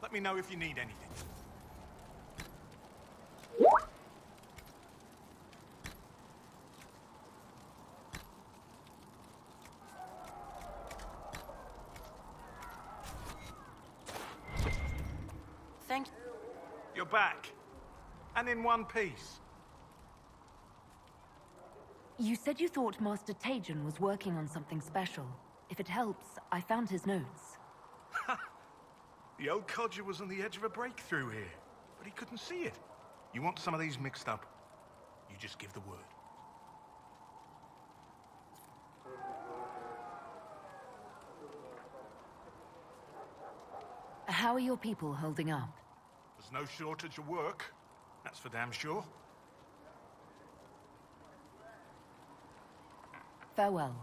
Let me know if you need anything. Thank you. You're back. And in one piece. You said you thought Master Tajan was working on something special. If it helps, I found his notes. The old codger was on the edge of a breakthrough here, but he couldn't see it. You want some of these mixed up? You just give the word. How are your people holding up? There's no shortage of work. That's for damn sure. Farewell.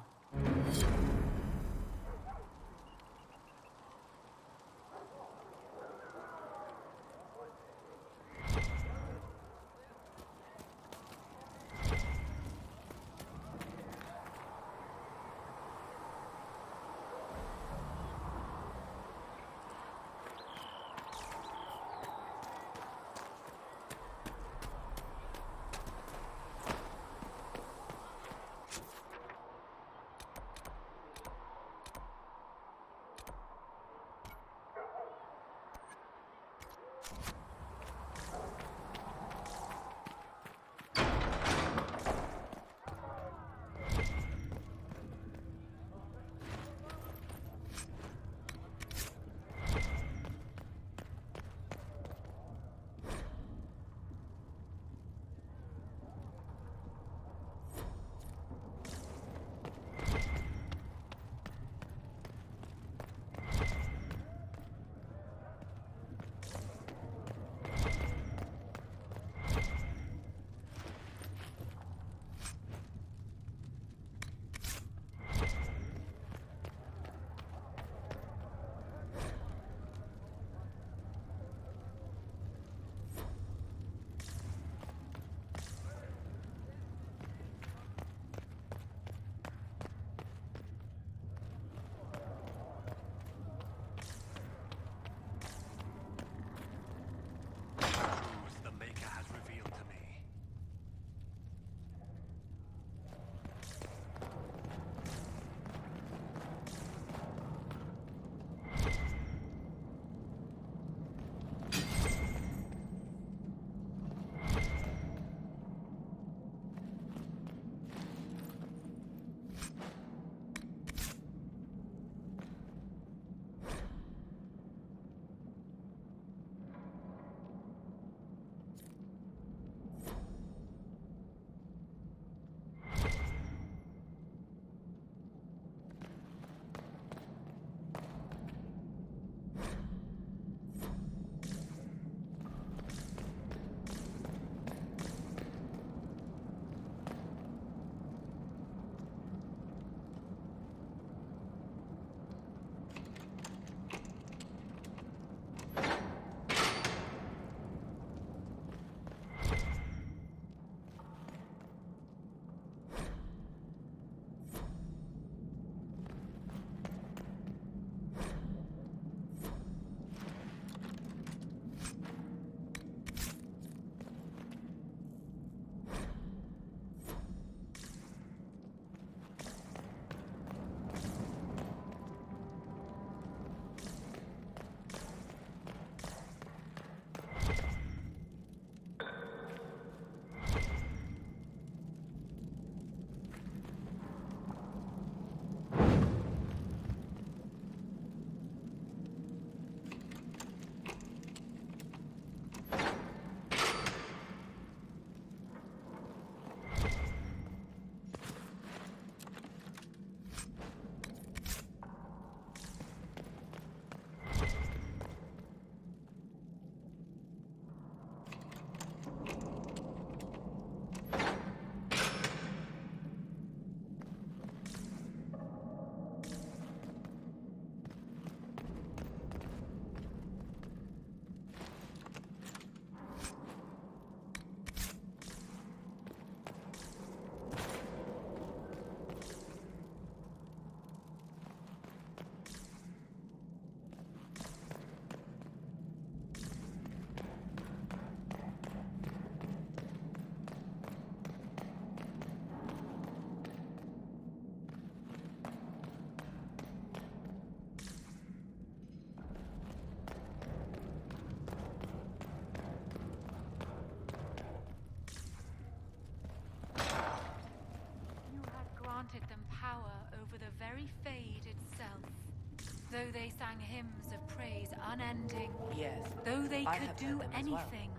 Though they sang hymns of praise unending, Yes. though they I could have do heard them as well. anything,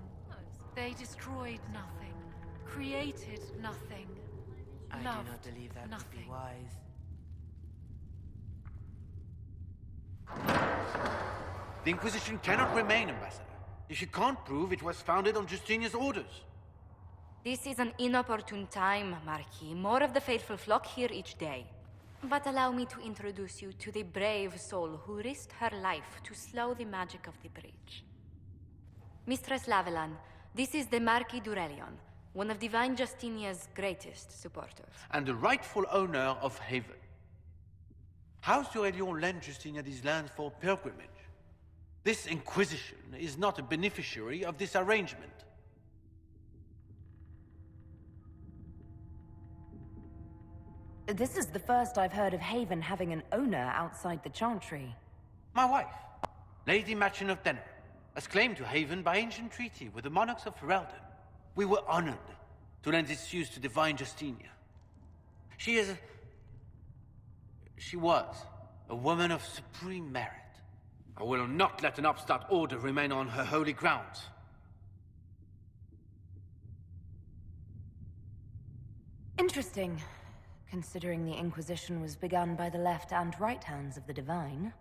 they destroyed nothing, created nothing, I do loved not believe that would be nothing. wise. The Inquisition cannot remain, Ambassador, if you can't prove it was founded on Justinian's orders. This is an inopportune time, Marquis. More of the faithful flock here each day. But allow me to introduce you to the brave soul who risked her life to slow the magic of the breach. Mistress Lavelan, this is the Marquis d'Aurelion, one of Divine Justinia's greatest supporters. And the rightful owner of Haven. House d'Aurelion lent Justinia these lands for pilgrimage. This Inquisition is not a beneficiary of this arrangement. This is the first I've heard of Haven having an owner outside the Chantry. My wife, Lady Machin of Denner, has claimed to Haven by ancient treaty with the monarchs of Ferelden. We were honored to lend its use to Divine Justinia. She was a woman of supreme merit. I will not let an upstart order remain on her holy grounds. Interesting, considering the Inquisition was begun by the left and right hands of the Divine.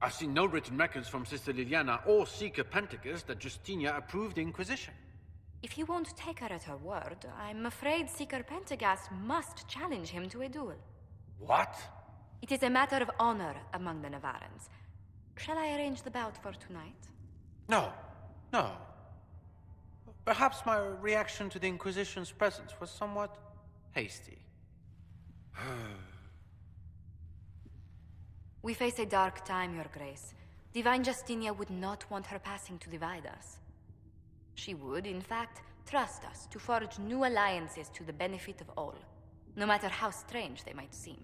I've seen no written records from Sister Liliana or Seeker Penticus that Justinia approved the Inquisition. If you won't take her at her word, I'm afraid Seeker Pentagast must challenge him to a duel. What? It is a matter of honor among the Navarrans. Shall I arrange the bout for tonight? No. Perhaps my reaction to the Inquisition's presence was somewhat hasty. We face a dark time, Your Grace. Divine Justinia would not want her passing to divide us. She would, in fact, trust us to forge new alliances to the benefit of all, no matter how strange they might seem.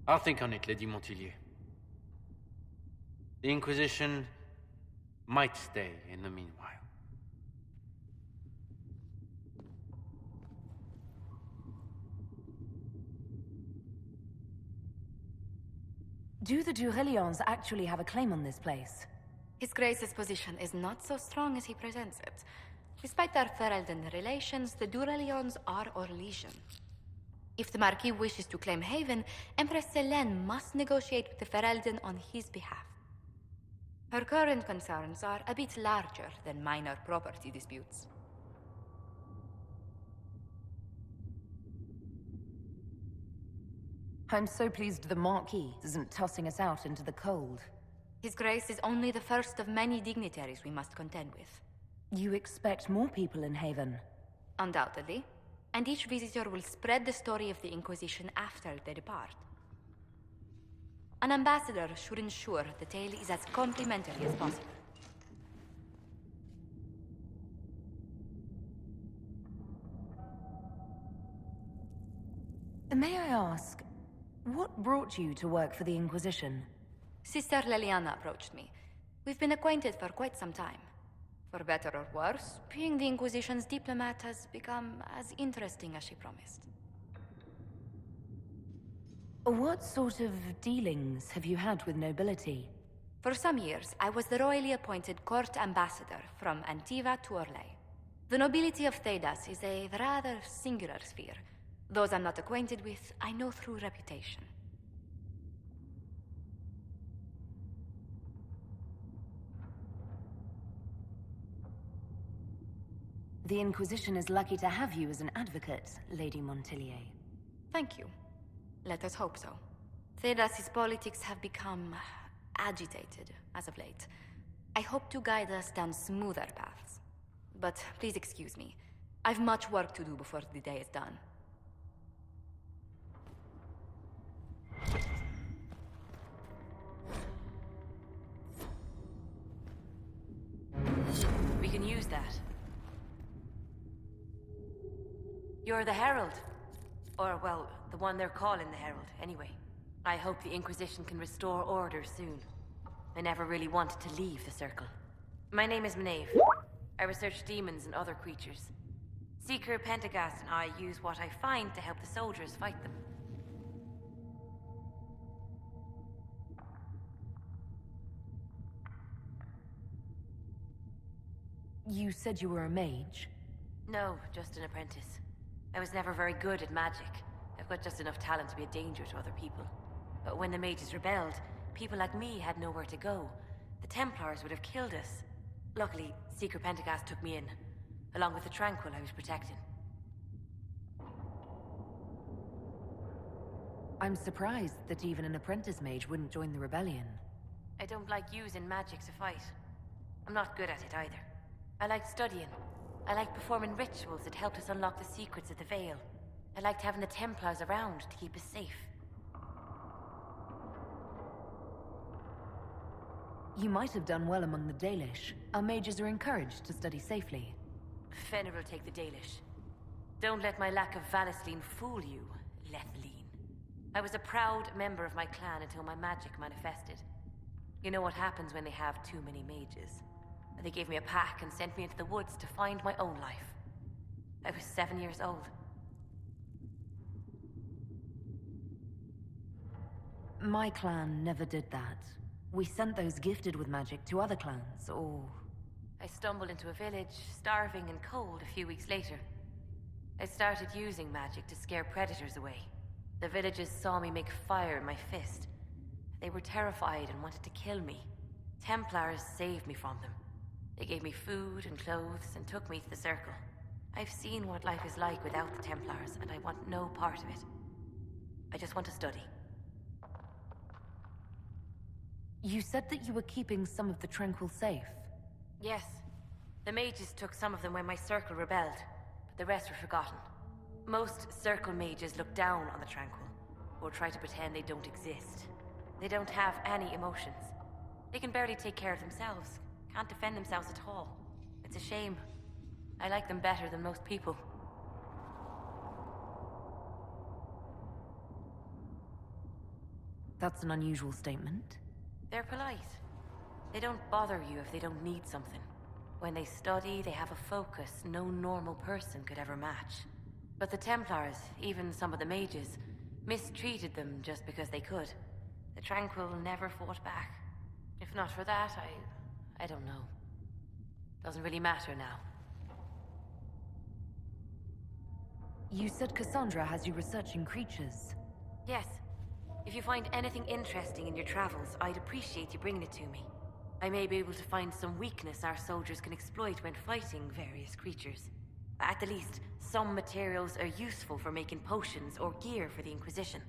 I'll think on it, Lady Montillier. The Inquisition might stay in the meanwhile. Do the Durelions actually have a claim on this place? His Grace's position is not so strong as he presents it. Despite their Ferelden relations, the Durelions are Orlesian. If the Marquis wishes to claim Haven, Empress Selene must negotiate with the Ferelden on his behalf. Her current concerns are a bit larger than minor property disputes. I'm so pleased the Marquis isn't tossing us out into the cold. His Grace is only the first of many dignitaries we must contend with. You expect more people in Haven? Undoubtedly. And each visitor will spread the story of the Inquisition after they depart. An ambassador should ensure the tale is as complimentary as possible. May I ask, what brought you to work for the Inquisition? Sister Liliana approached me. We've been acquainted for quite some time. For better or worse, being the Inquisition's diplomat has become as interesting as she promised. What sort of dealings have you had with nobility? For some years, I was the royally appointed court ambassador from Antiva to Orlais. The nobility of Thedas is a rather singular sphere. Those I'm not acquainted with, I know through reputation. The Inquisition is lucky to have you as an advocate, Lady Montillier. Thank you. Let us hope so. Thedas's politics have become agitated as of late. I hope to guide us down smoother paths. But please excuse me. I've much work to do before the day is done. We can use that. You're the Herald. Or, well, the one they're calling the Herald, anyway. I hope the Inquisition can restore order soon. I never really wanted to leave the Circle. My name is Maeve. I research demons and other creatures. Seeker Pentagast and I use what I find to help the soldiers fight them. You said you were a mage? No, just an apprentice. I was never very good at magic. I've got just enough talent to be a danger to other people. But when the mages rebelled, people like me had nowhere to go. The Templars would have killed us. Luckily, Seeker Pentagast took me in, along with the Tranquil I was protecting. I'm surprised that even an apprentice mage wouldn't join the rebellion. I don't like using magic to fight. I'm not good at it either. I liked studying. I liked performing rituals that helped us unlock the secrets of the Veil. I liked having the Templars around to keep us safe. You might have done well among the Dalish. Our mages are encouraged to study safely. Fenrir will take the Dalish. Don't let my lack of Valisleen fool you, Lethleen. I was a proud member of my clan until my magic manifested. You know what happens when they have too many mages. They gave me a pack and sent me into the woods to find my own life. I was 7 years old. My clan never did that. We sent those gifted with magic to other clans, or... I stumbled into a village, starving and cold a few weeks later. I started using magic to scare predators away. The villagers saw me make fire in my fist. They were terrified and wanted to kill me. Templars saved me from them. They gave me food and clothes and took me to the Circle. I've seen what life is like without the Templars, and I want no part of it. I just want to study. You said that you were keeping some of the Tranquil safe. Yes. The mages took some of them when my Circle rebelled, but the rest were forgotten. Most Circle mages look down on the Tranquil, or try to pretend they don't exist. They don't have any emotions. They can barely take care of themselves. Can't defend themselves at all. It's a shame. I like them better than most people. That's an unusual statement. They're polite. They don't bother you if they don't need something. When they study, they have a focus no normal person could ever match. But the Templars, even some of the mages, mistreated them just because they could. The Tranquil never fought back. If not for that, I don't know. Doesn't really matter now. You said Cassandra has you researching creatures. Yes. If you find anything interesting in your travels, I'd appreciate you bringing it to me. I may be able to find some weakness our soldiers can exploit when fighting various creatures. At the least, some materials are useful for making potions or gear for the Inquisition.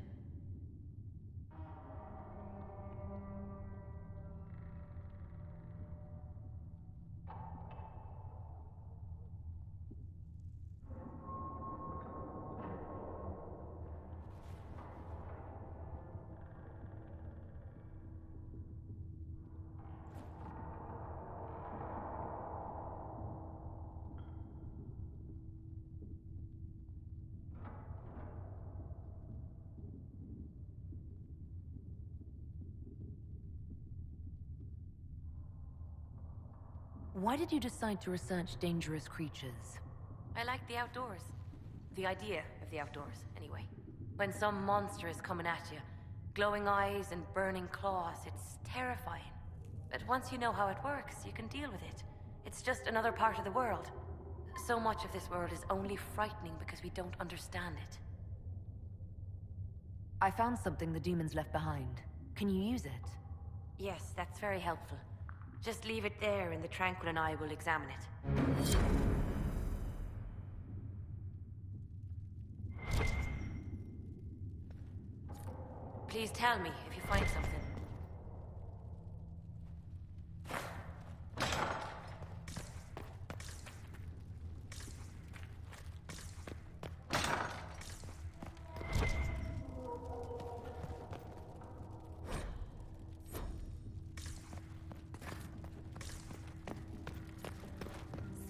Why did you decide to research dangerous creatures? I like the outdoors. The idea of the outdoors, anyway. When some monster is coming at you, glowing eyes and burning claws, it's terrifying. But once you know how it works, you can deal with it. It's just another part of the world. So much of this world is only frightening because we don't understand it. I found something the demons left behind. Can you use it? Yes, that's very helpful. Just leave it there and the Tranquil and I will examine it. Please tell me if you find something.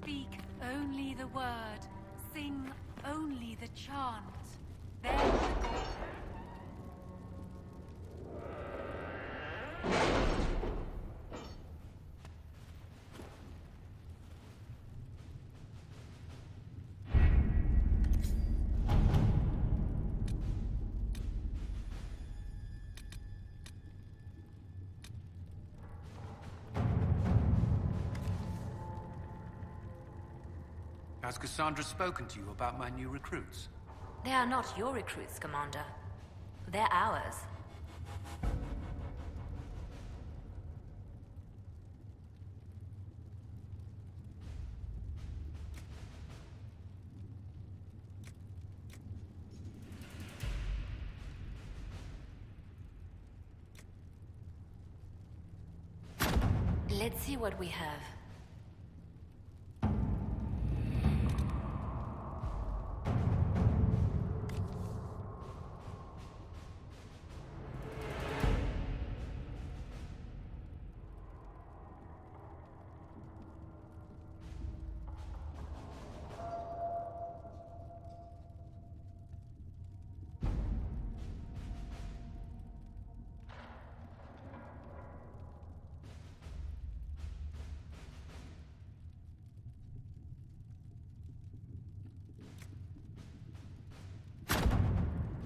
Speak only the word. Sing only the chant. Then the god... Has Cassandra spoken to you about my new recruits? They are not your recruits, Commander. They're ours. Let's see what we have.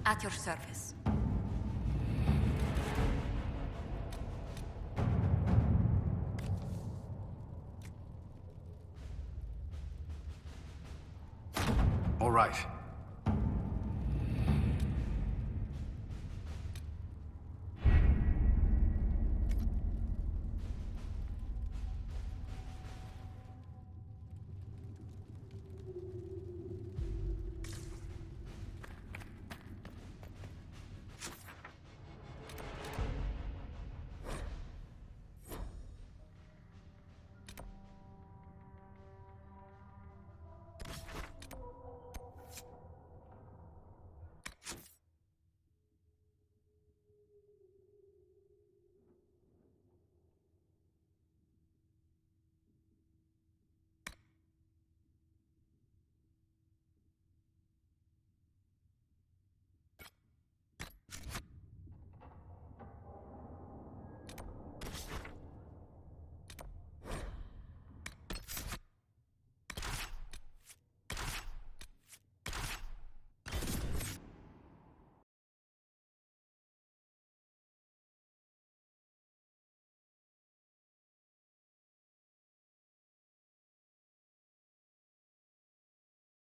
At your service. All right.